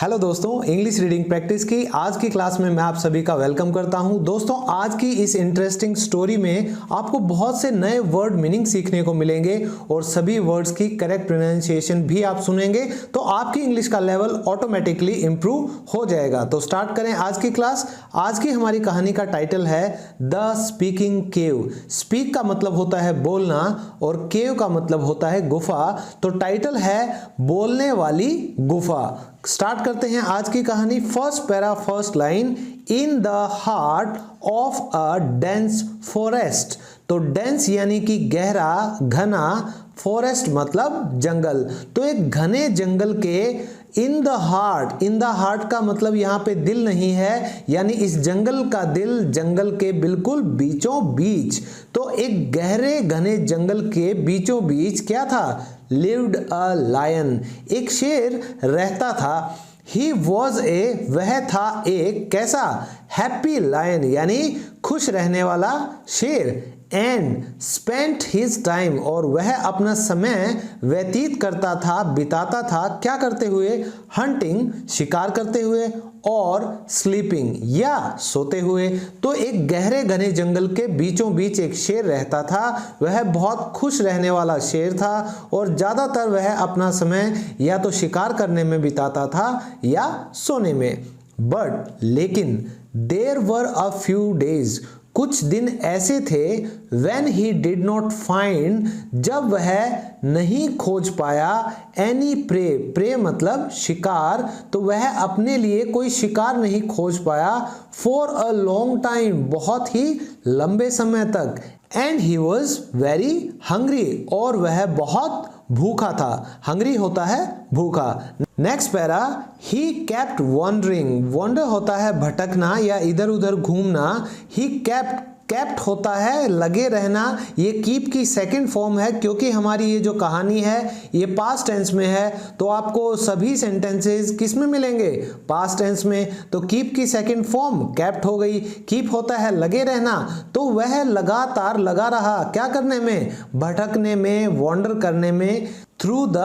Hello दोस्तों, English reading practice की आज की क्लास में मैं आप सभी का वेलकम करता हूं। दोस्तों, आज की इस इंटरेस्टिंग स्टोरी में आपको बहुत से नए वर्ड मीनिंग सीखने को मिलेंगे और सभी वर्ड्स की करेक्ट प्रोनाउंसिएशन भी आप सुनेंगे, तो आपकी इंग्लिश का लेवल ऑटोमेटिकली इंप्रूव हो जाएगा। तो स्टार्ट करें आज की क्लास। आज की हमारी कहानी का टाइटल है द स्पीकिंग केव। स्पीक का मतलब होता है बोलना और केव का मतलब होता है गुफा, तो टाइटल है बोलने वाली गुफा। स्टार्ट करते हैं आज की कहानी। First para first line, in the heart of a dense forest. तो डेंस यानी कि गहरा, घना, फॉरेस्ट मतलब जंगल। तो एक घने जंगल के इन द हार्ट का मतलब यहाँ पे दिल नहीं है, यानी इस जंगल का दिल जंगल के बिल्कुल बीचों बीच। तो एक गहरे घने जंगल के बीचों बीच क्या था? लिव्ड अ लायन, एक शेर रहता था। ही वॉज वह था एक कैसा? हैप्पी लायन यानी खुश रहने वाला शेर। एंड स्पेंट हिज टाइम, और वह अपना समय व्यतीत करता था, बिताता था, क्या करते हुए? हंटिंग, शिकार करते हुए, और स्लीपिंग या सोते हुए। तो एक गहरे घने जंगल के बीचों बीच एक शेर रहता था। वह बहुत खुश रहने वाला शेर था और ज्यादातर वह अपना समय या तो शिकार करने में बिताता था या सोने में। बट लेकिन there were a few days, कुछ दिन ऐसे थे, when he did not find, जब वह नहीं खोज पाया, any prey, prey मतलब शिकार, तो वह अपने लिए कोई शिकार नहीं खोज पाया, for a long time, बहुत ही लंबे समय तक, and he was very hungry, और वह बहुत भूखा था। हंग्री होता है भूखा। Next para, he kept wandering, wonder होता है भटकना या इधर उधर घूमना। ही केप्ट होता है लगे रहना। ये कीप की सेकंड फॉर्म है, क्योंकि हमारी ये जो कहानी है ये पास्ट टेंस में है, तो आपको सभी सेंटेंसेस किस में मिलेंगे? पास्ट टेंस में। तो कीप की सेकंड फॉर्म केप्ट हो गई। कीप होता है लगे रहना, तो वह लगातार लगा रहा क्या करने में? भटकने में, वॉन्डर करने में। थ्रू द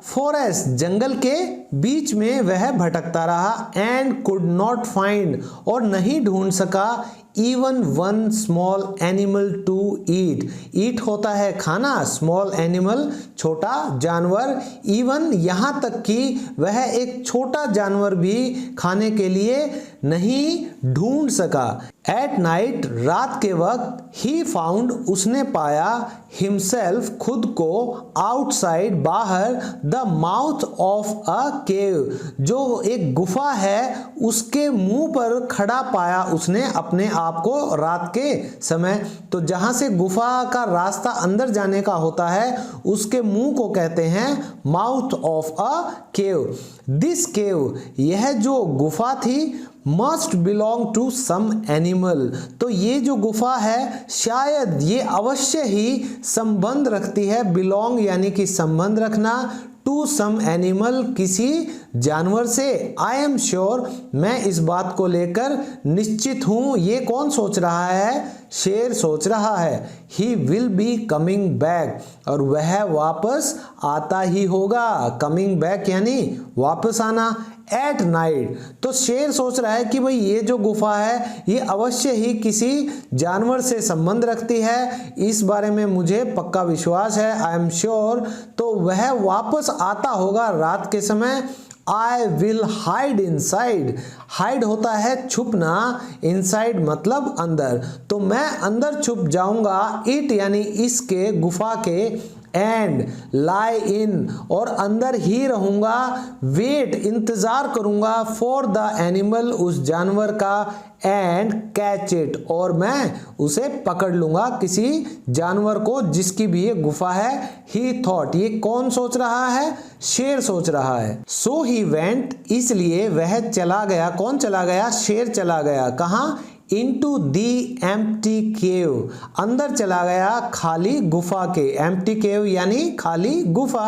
फॉरेस्ट, जंगल के बीच में वह भटकता रहा। एंड कुड नॉट फाइंड, और नहीं ढूंढ सका, even one small animal to eat. Eat होता है खाना, स्मॉल एनिमल छोटा जानवर, इवन यहां तक कि वह एक छोटा जानवर भी खाने के लिए नहीं ढूंढ सका। एट नाइट, रात के वक्त, ही फाउंड, उसने पाया, हिमसेल्फ, खुद को, आउटसाइड, बाहर, द माउथ ऑफ अ केव, जो एक गुफा है उसके मुंह पर खड़ा पाया उसने अपने आप को रात के समय। तो जहां से गुफा का रास्ता अंदर जाने का होता है उसके मुंह को कहते हैं mouth of a cave. This cave, यह जो गुफा थी, must belong to some animal, तो ये जो गुफा है शायद ये अवश्य ही संबंध रखती है, बिलोंग यानी कि संबंध रखना, टू सम एनिमल, किसी जानवर से। आई एम श्योर, मैं इस बात को लेकर निश्चित हूं। ये कौन सोच रहा है? शेर सोच रहा है। He will be coming back, और वह वापस आता ही होगा। कमिंग बैक यानी वापस आना। एट नाइट, तो शेर सोच रहा है कि भाई ये जो गुफा है ये अवश्य ही किसी जानवर से संबंध रखती है, इस बारे में मुझे पक्का विश्वास है। आई एम श्योर, तो वह वापस आता होगा रात के समय। I will hide inside, hide होता है छुपना, इनसाइड मतलब अंदर, तो मैं अंदर छुप जाऊंगा। इट यानी इसके, गुफा के, एंड लाई इन, और अंदर ही रहूंगा। वेट, इंतजार करूंगा, फॉर द एनिमल, उस जानवर का, एंड कैच इट, और मैं उसे पकड़ लूंगा, किसी जानवर को जिसकी भी ये गुफा है। ही थॉट, ये कौन सोच रहा है? शेर सोच रहा है। सो ही वेंट, इसलिए वह चला गया। कौन चला गया? शेर चला गया। कहां? Into the empty cave, अंदर चला गया खाली गुफा के। empty cave यानी खाली गुफा।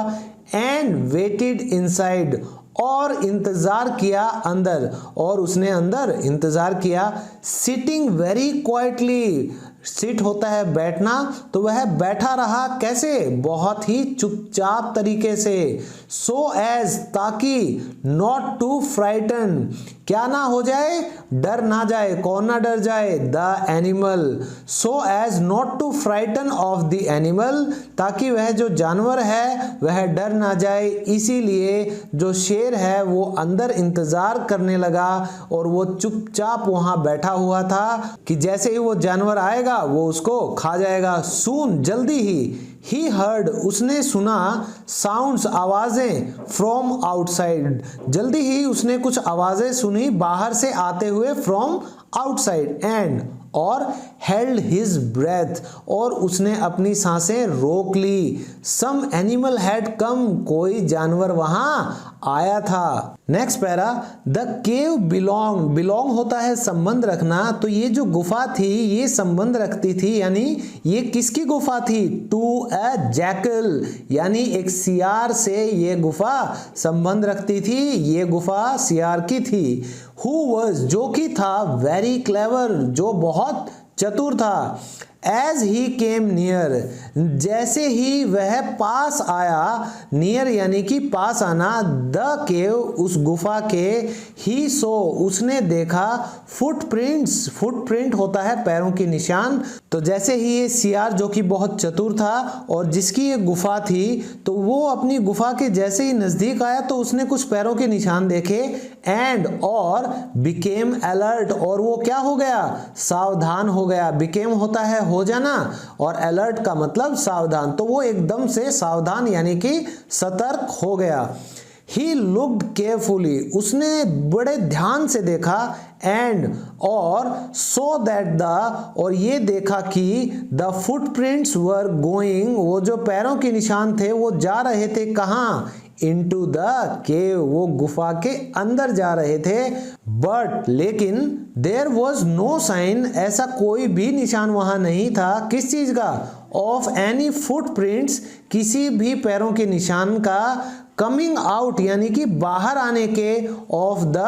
and waited inside, और इंतजार किया अंदर, और उसने अंदर इंतजार किया। सिटिंग वेरी क्वाइटली, सिट होता है बैठना, तो वह बैठा रहा कैसे, बहुत ही चुपचाप तरीके से। सो एज ताकि, नॉट टू फ्राइटन क्या ना हो जाए, डर ना जाए, कौन ना डर जाए, the animal. So as not to frighten of the animal ताकि वह जो जानवर है वह डर ना जाए, इसीलिए जो शेर है वो अंदर इंतजार करने लगा और वो चुपचाप वहां बैठा हुआ था कि जैसे ही वो जानवर आएगा वो उसको खा जाएगा। सून जल्दी ही हर्ड उसने सुना, साउंड्स आवाजें, फ्रॉम आउटसाइड जल्दी ही उसने कुछ आवाजें सुनी बाहर से आते हुए, फ्रॉम आउटसाइड, एंड और हेल्ड हिज ब्रेथ और उसने अपनी सांसें रोक ली। सम एनिमल हैड कम कोई जानवर वहां आया था। Next para, the cave belong होता है संबंध रखना, तो ये जो गुफा थी ये संबंध रखती थी, यानी ये किसकी गुफा थी, टू अ जैकल यानी एक सियार से ये गुफा संबंध रखती थी, ये गुफा सियार की थी। हु वॉज जो कि था, वेरी क्लेवर जो बहुत चतुर था। एज ही केम नियर जैसे ही वह पास आया, नियर यानी कि पास आना, द केव उस गुफा के, ही सो उसने देखा, फुटप्रिंट होता है पैरों के निशान, तो जैसे ही ये सियार जो कि बहुत चतुर था और जिसकी ये गुफा थी, तो वो अपनी गुफा के जैसे ही नजदीक आया तो उसने कुछ पैरों के निशान देखे, एंड और बिकेम अलर्ट और वो क्या हो गया, सावधान हो गया। बिकेम होता है हो जाना और अलर्ट का मतलब सावधान, तो वो एकदम से सावधान यानी कि सतर्क हो गया। ही लुक्ड केयरफुली उसने बड़े ध्यान से देखा, एंड और सो दैट द और ये देखा कि द फुटप्रिंट्स वर गोइंग वो जो पैरों के निशान थे वो जा रहे थे कहाँ, इनटू द केव वो गुफा के अंदर जा रहे थे। बट लेकिन देयर वॉज नो साइन ऐसा कोई भी निशान वहां नहीं था, किस चीज का, ऑफ एनी फुटप्रिंट्स किसी भी पैरों के निशान का, कमिंग आउट यानी कि बाहर आने के, ऑफ द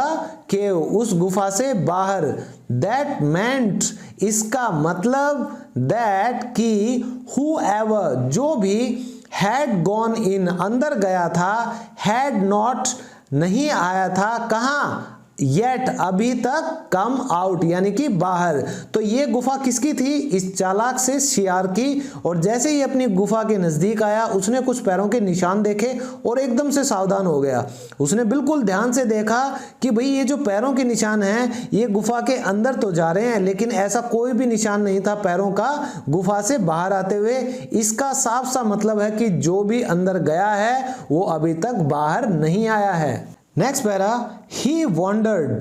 केव उस गुफा से बाहर। दैट मेंट इसका मतलब, दैट की हूएवर जो भी, हैड गॉन इन अंदर गया था, हैड नॉट नहीं आया था कहां, येट अभी तक, कम आउट यानी कि बाहर। तो ये गुफा किसकी थी, इस चालाक से सियार की, और जैसे ही अपनी गुफा के नजदीक आया उसने कुछ पैरों के निशान देखे और एकदम से सावधान हो गया। उसने बिल्कुल ध्यान से देखा कि भाई ये जो पैरों के निशान हैं ये गुफा के अंदर तो जा रहे हैं लेकिन ऐसा कोई भी निशान नहीं था पैरों का गुफा से बाहर आते हुए। इसका साफ सा मतलब है कि जो भी अंदर गया है वो अभी तक बाहर नहीं आया है। नेक्स्ट पैरा, ही वॉन्डर्ड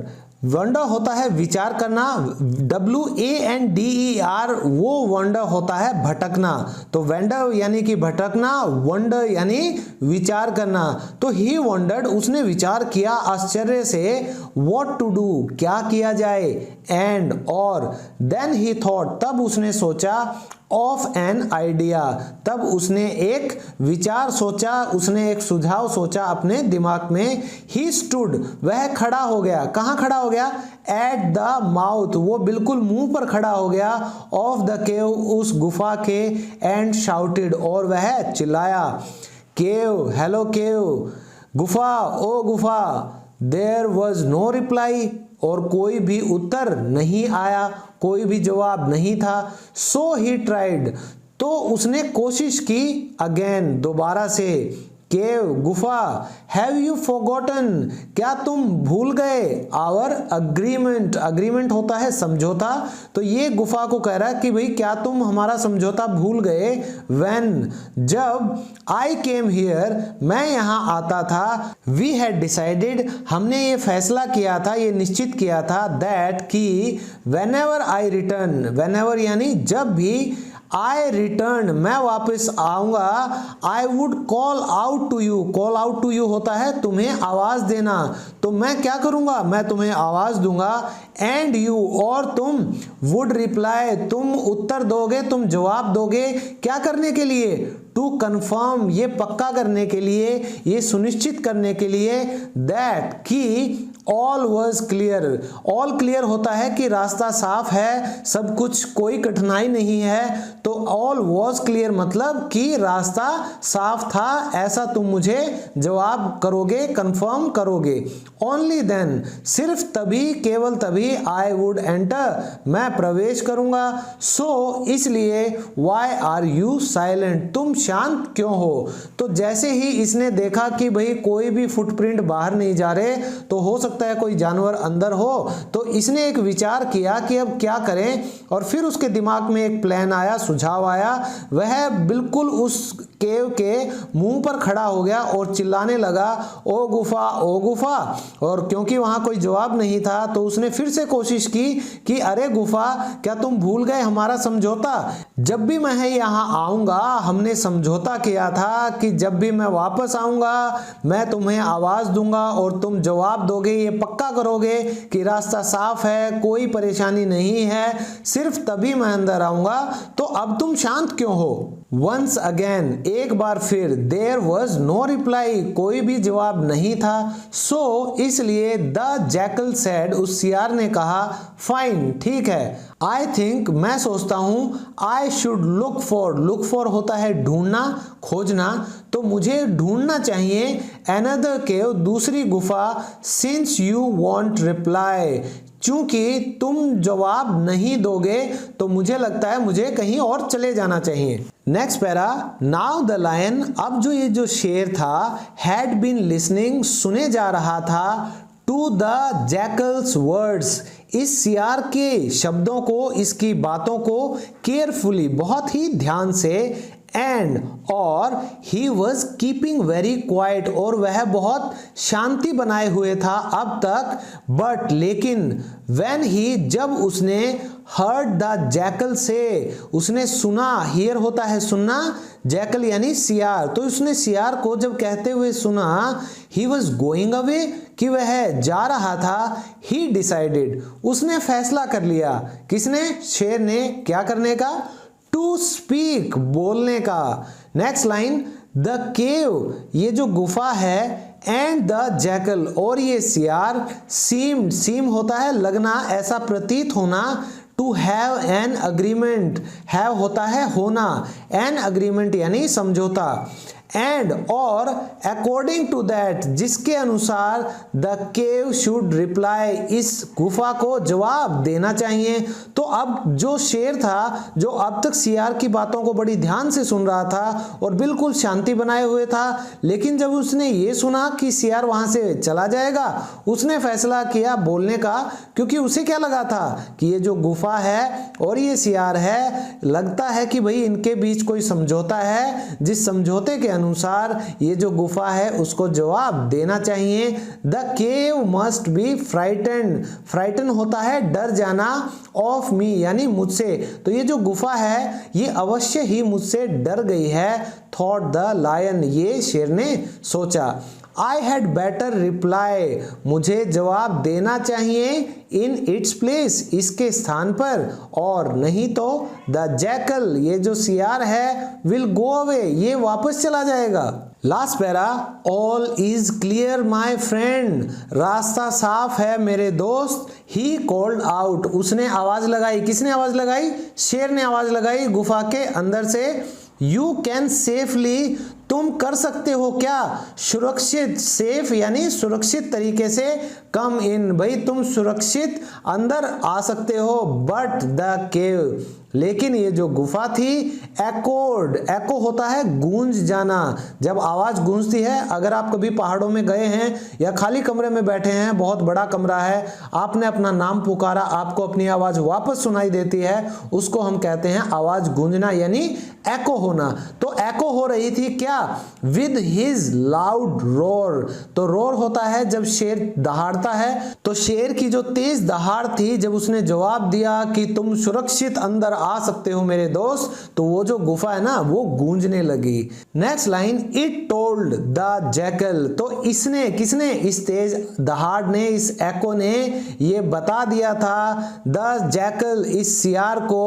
वंडर होता है विचार करना, WANDER वो वंडर होता है भटकना, तो वेंडर यानी कि भटकना, वंडर यानी विचार करना। तो ही वंडर्ड उसने विचार किया आश्चर्य से, व्हाट टू डू क्या किया जाए, एंड और देन ही थॉट तब उसने सोचा, ऑफ एन आइडिया तब उसने एक विचार सोचा, उसने एक सुझाव सोचा अपने दिमाग में। ही स्टूड वह खड़ा हो गया, कहाँ खड़ा हो गया, एट द माउथ वो बिल्कुल मुंह पर खड़ा हो गया, ऑफ द केव उस गुफा के, एंड शाउटेड और वह चिल्लाया, केव हेलो केव, गुफा ओ गुफा, देयर वॉज नो रिप्लाई और कोई भी उत्तर नहीं आया, कोई भी जवाब नहीं था। सो ही ट्राइड तो उसने कोशिश की, अगेन दोबारा से, केव गुफा, हैव यू फॉरगॉटन क्या तुम भूल गए, आवर अग्रीमेंट अग्रीमेंट होता है समझौता, तो ये गुफा को कह रहा है कि भाई क्या तुम हमारा समझौता भूल गए, व्हेन जब, आई केम हियर मैं यहाँ आता था, वी हैड डिसाइडेड हमने ये फैसला किया था, ये निश्चित किया था, दैट कि व्हेनेवर आई रिटर्न, व्हेनेवर यानी जब भी, आई रिटर्न मैं वापस आऊंगा, I would call out to you, call out to you होता है तुम्हें आवाज देना, तो मैं क्या करूंगा, मैं तुम्हें आवाज दूंगा, एंड यू और तुम, वुड रिप्लाई तुम उत्तर दोगे, तुम जवाब दोगे, क्या करने के लिए, टू कंफर्म, ये पक्का करने के लिए, ये सुनिश्चित करने के लिए दैट कि all was clear. All clear होता है कि रास्ता साफ है, सब कुछ, कोई कठिनाई नहीं है। तो ऑल वॉज क्लियर मतलब कि रास्ता साफ था, ऐसा तुम मुझे जवाब करोगे, कंफर्म करोगे। ओनली देन, सिर्फ तभी, केवल तभी, आई वुड एंटर, मैं प्रवेश करूंगा। सो इसलिए, वाई आर यू साइलेंट, तुम शांत क्यों हो। तो जैसे ही इसने देखा कि भाई कोई भी फुटप्रिंट बाहर नहीं जा रहे, तो हो सकता है कोई जानवर अंदर हो, तो इसने एक विचार किया कि अब क्या करें। और फिर उसके दिमाग में एक प्लान आया, सुझाव आया। वह बिल्कुल उस केव के मुंह पर खड़ा हो गया और चिल्लाने लगा, ओ गुफा, ओ गुफा। और क्योंकि वहां कोई जवाब नहीं था, तो उसने फिर से कोशिश की कि अरे गुफा, क्या तुम भूल गए हमारा समझौता। जब भी मैं यहाँ आऊंगा, हमने समझौता किया था कि जब भी मैं वापस आऊंगा, मैं तुम्हें आवाज दूंगा और तुम जवाब दोगे, ये पक्का करोगे कि रास्ता साफ है, कोई परेशानी नहीं है, सिर्फ तभी मैं अंदर आऊंगा। तो अब तुम शांत क्यों हो। वंस अगेन, एक बार फिर, देयर वॉज नो रिप्लाई, कोई भी जवाब नहीं था। सो इसलिए द जैकल सेड, उस सियार ने कहा, फाइन, ठीक है, आई थिंक, मैं सोचता हूं, I should look for, look for होता है ढूंढना, खोजना, तो मुझे ढूंढना चाहिए अनदर केव, दूसरी गुफा, सिंस यू वॉन्ट रिप्लाई, चूंकि तुम जवाब नहीं दोगे, तो मुझे लगता है मुझे कहीं और चले जाना चाहिए। Next para, now the lion, अब जो ये जो शेर था, हैड बीन लिसनिंग, सुने जा रहा था, टू द जैकल्स वर्ड्स, इस सियार के शब्दों को, इसकी बातों को केयरफुली, बहुत ही ध्यान से, एंड और he was keeping very quite, और वह बहुत शांति बनाए हुए था अब तक। बट लेकिन, व्हेन ही, जब उसने, हर्ड द जैकल से, उसने सुना, हियर होता है सुनना, जैकल यानी सियार, तो उसने सियार को जब कहते हुए सुना, ही वॉज गोइंग अवे, कि वह जा रहा था, ही डिसाइडेड, उसने फैसला कर लिया, किसने, शेर ने, क्या करने का, टू स्पीक, बोलने का। नेक्स्ट लाइन, द केव, ये जो गुफा है, एंड द जैकल, और ये सियार, सीम, सीम होता है लगना, ऐसा प्रतीत होना, to have an agreement, have होता है होना, एन अग्रीमेंट यानी समझौता, एंड और अकॉर्डिंग टू दैट, जिसके अनुसार, द केव शुड रिप्लाई, इस गुफा को जवाब देना चाहिए। तो अब जो शेर था, जो अब तक सियार की बातों को बड़ी ध्यान से सुन रहा था और बिल्कुल शांति बनाए हुए था, लेकिन जब उसने ये सुना कि सियार वहां से चला जाएगा, उसने फैसला किया बोलने का, क्योंकि उसे क्या लगा था कि ये जो गुफा है और ये सियार है, लगता है कि भाई इनके बीच कोई समझौता है, जिस समझौते के अनुसार ये जो गुफा है उसको जवाब देना चाहिए। The cave must be frightened, frighten होता है डर जाना, ऑफ मी यानी मुझसे, तो ये जो गुफा है ये अवश्य ही मुझसे डर गई है। थॉट द लायन, ये शेर ने सोचा। आई हैड बेटर रिप्लाई, मुझे जवाब देना चाहिए, इन इट्स प्लेस, इसके स्थान पर, और नहीं तो द जैकल, ये जो सियार है, विल गो अवे, ये वापस चला जाएगा। Last para, all is clear my friend, रास्ता साफ है मेरे दोस्त। ही कॉल्ड आउट, उसने आवाज लगाई, किसने आवाज लगाई, शेर ने आवाज लगाई गुफा के अंदर से। यू कैन सेफली, तुम कर सकते हो क्या, सुरक्षित, सेफ यानी सुरक्षित तरीके से, कम इन, भाई तुम सुरक्षित अंदर आ सकते हो। बट द केव, लेकिन ये जो गुफा थी, एकोड, एको होता है गूंज जाना, जब आवाज गूंजती है। अगर आप कभी पहाड़ों में गए हैं या खाली कमरे में बैठे हैं, बहुत बड़ा कमरा है, आपने अपना नाम पुकारा, आपको अपनी आवाज वापस सुनाई देती है, उसको हम कहते हैं आवाज गूंजना यानी एको होना। तो एको हो रही थी क्या, विद हिज लाउड रोर, तो रोर होता है जब शेर दहाड़ता है, तो शेर की जो तेज दहाड़ थी, जब उसने जवाब दिया कि तुम सुरक्षित अंदर आ सकते हो मेरे दोस्त, तो वो जो गुफा है ना वो गूंजने लगी। Next line, it told the jackal, तो इसने, किसने, इस तेज दहाड़ ने, इस एको ने ये बता दिया था द जैकल, इस सियार को,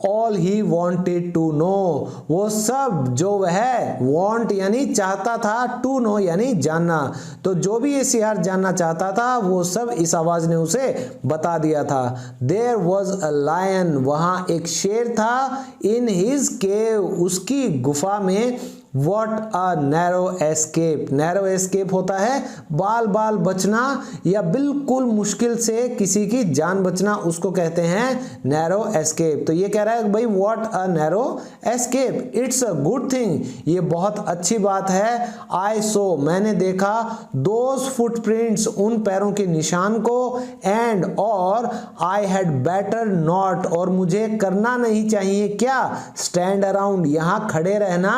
all he wanted to know, वो सब जो वह वांट यानी चाहता था, टू नो यानी जानना, तो जो भी ये सियार जानना चाहता था वो सब इस आवाज ने उसे बता दिया था। देयर वॉज अ लायन, वहां एक शेर था, इन हिज केव, उसकी गुफा में, What a narrow escape, narrow escape होता है बाल बाल बचना या बिल्कुल मुश्किल से किसी की जान बचना, उसको कहते हैं नैरो एस्केप। तो ये कह रहा है भाई what a narrow escape, it's a good thing, ये बहुत अच्छी बात है। I saw, मैंने देखा, those footprints, उन पैरों के निशान को, and और I had better not, और मुझे करना नहीं चाहिए क्या, stand around, यहाँ खड़े रहना,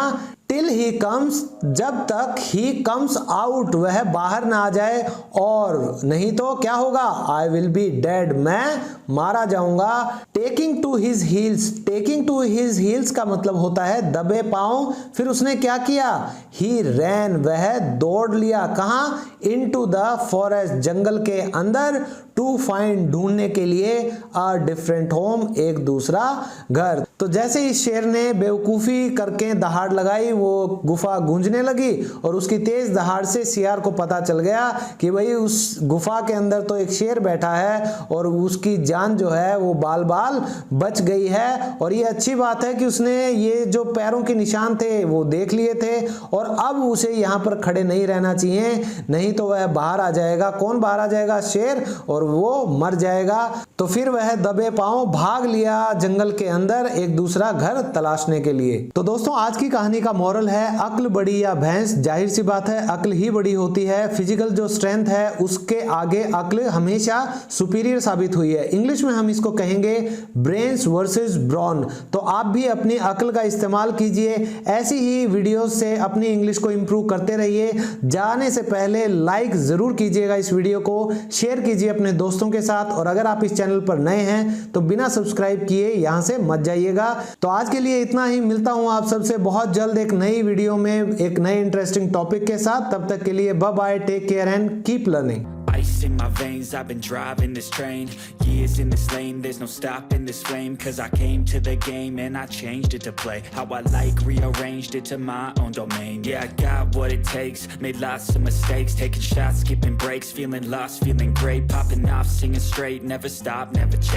टिल ही कम्स, जब तक ही कम्स आउट, वह बाहर ना आ जाए, और नहीं तो क्या होगा, आई विल बी डेड, मैं मारा जाऊंगा। Taking to his heels, taking to his heels का मतलब होता है दबे पांव। फिर उसने क्या किया, ही रैन, वह दौड़ लिया, कहां, इनटू द फॉरेस्ट, जंगल के अंदर, टू फाइंड, ढूंढने के लिए, अ डिफरेंट होम, एक दूसरा घर। तो जैसे इस शेर ने बेवकूफी करके दहाड़ लगाई, वो गुफा गूंजने लगी और उसकी तेज दहाड़ से सियार को पता चल गया कि भाई उस गुफा के अंदर तो एक शेर बैठा है और उसकी जान जो है वो बाल बाल बच गई है। और ये अच्छी बात है कि उसने ये जो पैरों के निशान थे वो देख लिए थे और अब उसे यहाँ पर खड़े नहीं रहना चाहिए, नहीं तो वह बाहर आ जाएगा। कौन बाहर आ जाएगा, शेर, और वो मर जाएगा। तो फिर वह दबे पांव भाग लिया जंगल के अंदर एक दूसरा घर तलाशने के लिए। तो दोस्तों आज की कहानी का मोरल है, अक्ल बड़ी या भैंस, जाहिर सी बात है अक्ल ही बड़ी होती है। फिजिकल जो स्ट्रेंथ है उसके आगे अक्ल हमेशा सुपीरियर साबित हुई है। इंग्लिश में हम इसको कहेंगे ब्रेन्स वर्सेस ब्रॉन। तो आप भी अपनी अक्ल का इस्तेमाल कीजिए, ऐसी ही वीडियोस से अपनी इंग्लिश को इंप्रूव करते रहिए। जाने से पहले लाइक जरूर कीजिएगा इस वीडियो को, शेयर कीजिए अपने दोस्तों के साथ, और अगर आप इस चैनल पर नए हैं तो बिना सब्सक्राइब किए यहां से मत जाइएगा। तो आज के लिए इतना ही, मिलता हूं आप सबसे बहुत जल्द एक नई वीडियो में एक नए इंटरेस्टिंग टॉपिक के साथ। तब तक के लिए bye bye, take care and keep learning. Ice in my veins, I've been driving this train. Years in this lane, there's no stopping this flame. Cause I came to the game and I changed it to play how I like, rearranged it to my own domain. Yeah, I got what it takes, made lots of mistakes, taking shots, skipping breaks, feeling lost, feeling great, popping off, singing straight, never stop, never change.